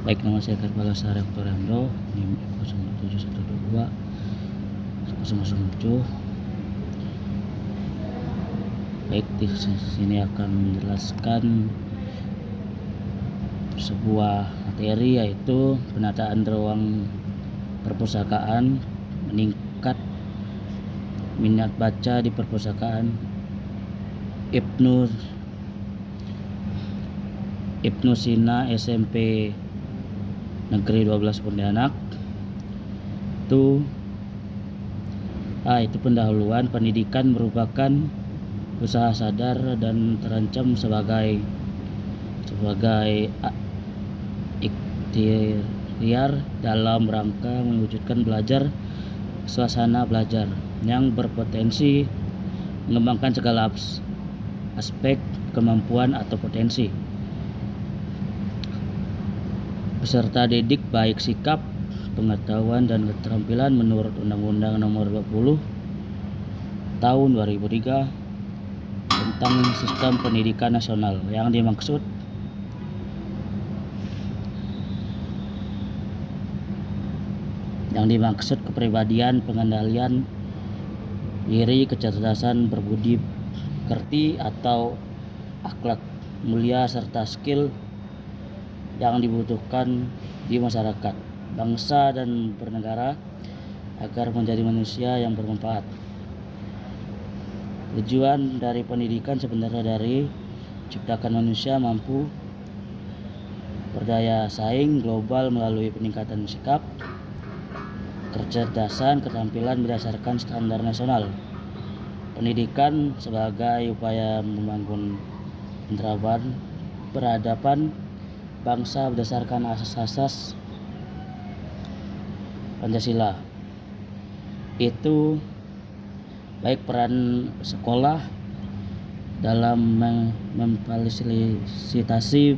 Baik, nama saya Karbala Sarek Torando, NIM 0712 007. Baik, di sini akan menjelaskan sebuah materi, yaitu penataan ruang perpustakaan, meningkat minat baca di perpustakaan Ibnu Sina SMP Negeri 12 Pontianak. Itu pendahuluan. Pendidikan merupakan usaha sadar dan terancam sebagai ikhtiar dalam rangka mewujudkan suasana belajar yang berpotensi mengembangkan segala aspek kemampuan atau potensi peserta didik, baik sikap, pengetahuan, dan keterampilan menurut Undang-Undang Nomor 20 Tahun 2003 tentang Sistem Pendidikan Nasional. Yang dimaksud kepribadian, pengendalian diri, kecerdasan berbudi pekerti atau akhlak mulia, serta skill yang dibutuhkan di masyarakat, bangsa, dan bernegara agar menjadi manusia yang bermanfaat. Tujuan dari pendidikan sebenarnya dari menciptakan manusia mampu berdaya saing global melalui peningkatan sikap, kecerdasan, keterampilan berdasarkan standar nasional. Pendidikan sebagai upaya membangun peradaban bangsa berdasarkan asas-asas Pancasila. Itu baik peran sekolah dalam memfasilitasi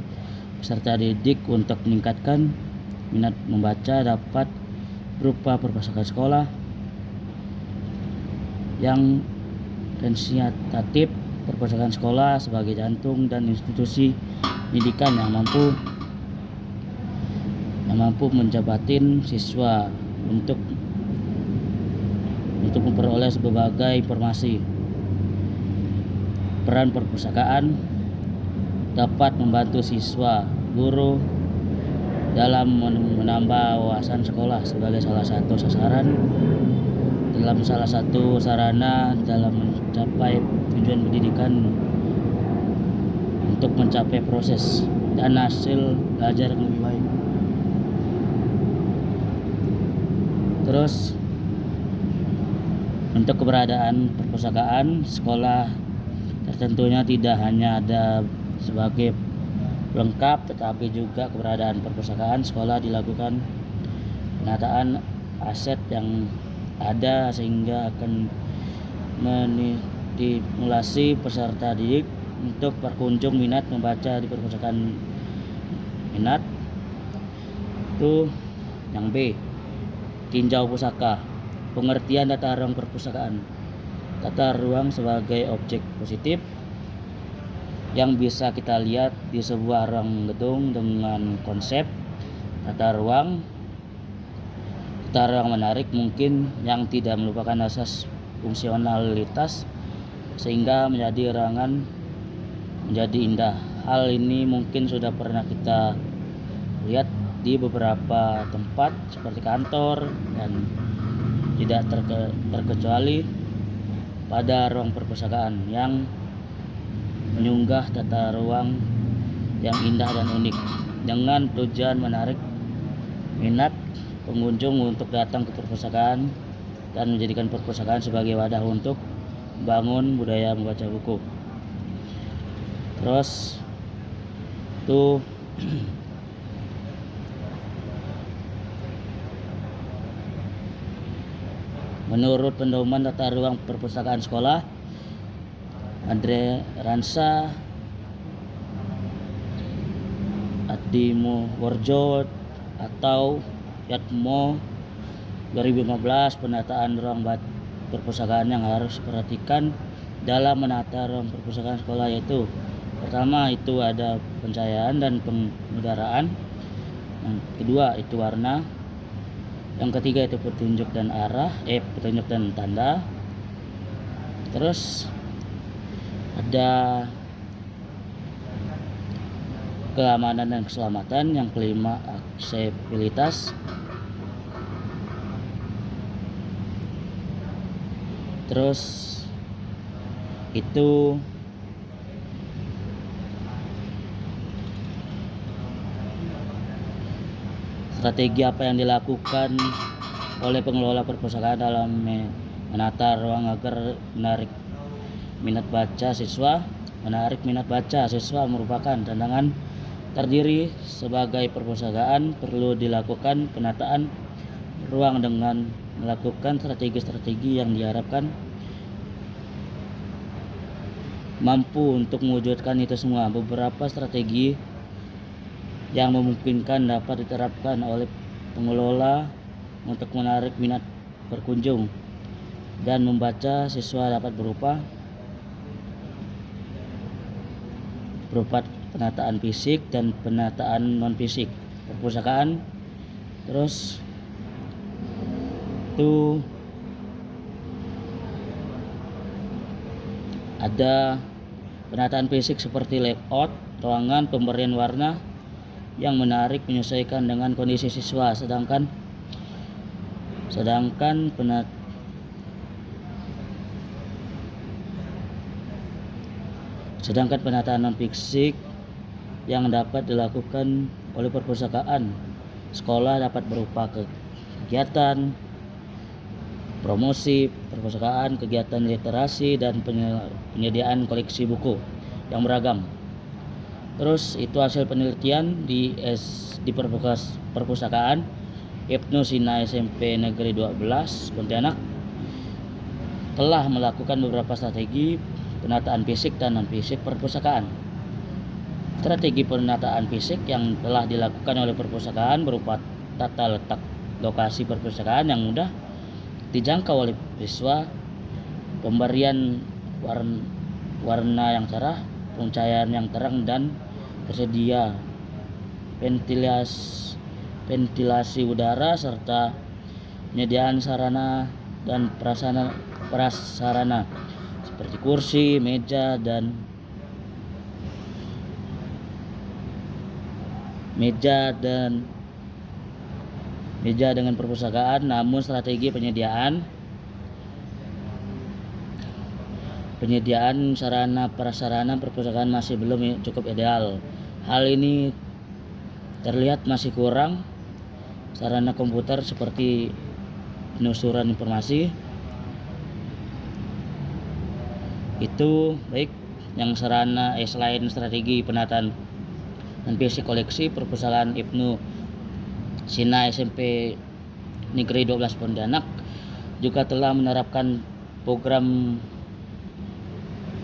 peserta didik untuk meningkatkan minat membaca dapat berupa perpustakaan sekolah yang inisiatif. Perpustakaan sekolah sebagai jantung dan institusi pendidikan yang mampu menjabatin siswa untuk memperoleh berbagai informasi. Peran perpustakaan dapat membantu siswa, guru dalam menambah wawasan sekolah sebagai salah satu sarana dalam mencapai tujuan pendidikan untuk mencapai proses dan hasil belajar yang lebih baik. Terus, untuk keberadaan perpustakaan sekolah tentunya tidak hanya ada sebagai lengkap, tetapi juga keberadaan perpustakaan sekolah dilakukan penataan aset yang ada sehingga akan menstimulasi peserta didik untuk berkunjung minat membaca di perpustakaan minat. Itu yang B, tinjau pusaka. Pengertian tata ruang perpustakaan. Tata ruang sebagai objek positif yang bisa kita lihat di sebuah ruang gedung dengan konsep tata ruang menarik mungkin yang tidak melupakan asas fungsionalitas sehingga menjadi ruangan menjadi indah. Hal ini mungkin sudah pernah kita lihat di beberapa tempat seperti kantor, dan tidak terkecuali pada ruang perpustakaan yang menyunggah tata ruang yang indah dan unik dengan tujuan menarik minat pengunjung untuk datang ke perpustakaan dan menjadikan perpustakaan sebagai wadah untuk membangun budaya membaca buku. Terus itu menurut pedoman tata ruang perpustakaan sekolah Andre Ransa, Adimo Worjo atau Yatmo 2015, penataan ruang perpustakaan yang harus diperhatikan dalam menata ruang perpustakaan sekolah yaitu: pertama, itu ada pencahayaan dan pengudaraan. Yang kedua itu warna. Yang ketiga itu petunjuk dan arah, petunjuk dan tanda. Terus ada keamanan dan keselamatan. Yang kelima aksesibilitas. Terus itu strategi apa yang dilakukan oleh pengelola perpustakaan dalam menata ruang agar menarik minat baca siswa. Menarik minat baca siswa merupakan tantangan terdiri. Sebagai perpustakaan perlu dilakukan penataan ruang dengan melakukan strategi-strategi yang diharapkan mampu untuk mewujudkan itu semua. Beberapa strategi yang memungkinkan dapat diterapkan oleh pengelola untuk menarik minat berkunjung dan membaca siswa dapat berupa penataan fisik dan penataan non fisik perpustakaan. Terus itu ada penataan fisik seperti layout ruangan, pemberian warna yang menarik menyesuaikan dengan kondisi siswa, sedangkan penataan non fisik yang dapat dilakukan oleh perpustakaan sekolah dapat berupa kegiatan promosi perpustakaan, kegiatan literasi, dan penyediaan koleksi buku yang beragam. Terus itu hasil penelitian di perpustakaan Ibnu Sina SMP Negeri 12 Pontianak telah melakukan beberapa strategi penataan fisik dan non fisik perpustakaan. Strategi penataan fisik yang telah dilakukan oleh perpustakaan berupa tata letak lokasi perpustakaan yang mudah dijangkau oleh siswa, pemberian warna yang cerah, pencahayaan yang terang, dan tersedia ventilasi udara serta penyediaan sarana dan prasarana seperti kursi, meja dengan perpustakaan. Namun strategi penyediaan sarana prasarana perpustakaan masih belum cukup ideal. Hal ini terlihat masih kurang sarana komputer seperti penelusuran informasi. Itu baik yang sarana selain strategi penataan dan fisik koleksi, perpustakaan Ibnu Sina SMP Negeri 12 Pontianak juga telah menerapkan program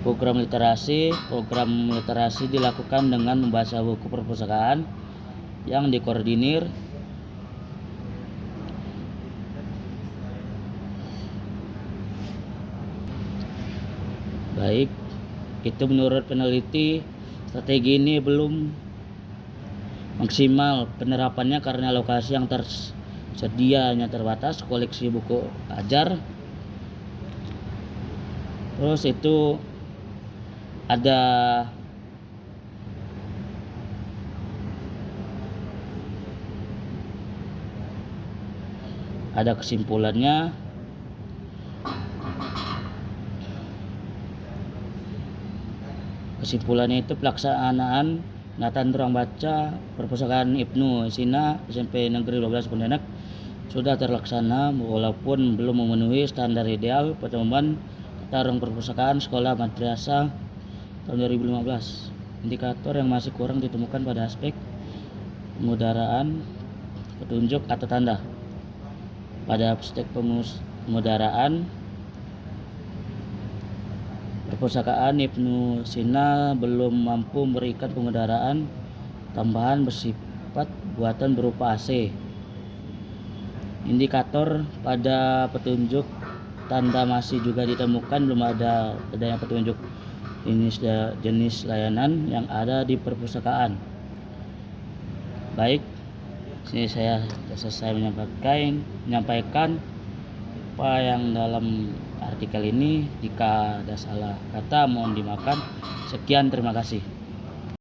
literasi. Program literasi dilakukan dengan membaca buku perpustakaan yang dikoordinir baik. Itu menurut peneliti, strategi ini belum maksimal penerapannya karena lokasi yang tersedia hanya terbatas, koleksi buku ajar. Terus itu ada kesimpulannya. Kesimpulannya itu pelaksanaan penataan ruang baca perpustakaan Ibnu Sina SMP Negeri 12 Pontianak sudah terlaksana walaupun belum memenuhi standar ideal pertumbuhan tata ruang perpustakaan sekolah madrasah tahun 2015. Indikator yang masih kurang ditemukan pada aspek pengudaraan, petunjuk atau tanda. Pada aspek pengudaraan, perpustakaan Ibnu Sina belum mampu memberikan pengudaraan tambahan bersifat buatan berupa AC. Indikator pada petunjuk tanda masih juga ditemukan belum adanya petunjuk jenis layanan yang ada di perpustakaan. Baik, Sini saya selesai menyampaikan apa yang dalam artikel ini. Jika ada salah kata mohon dimaafkan. Sekian, terima kasih.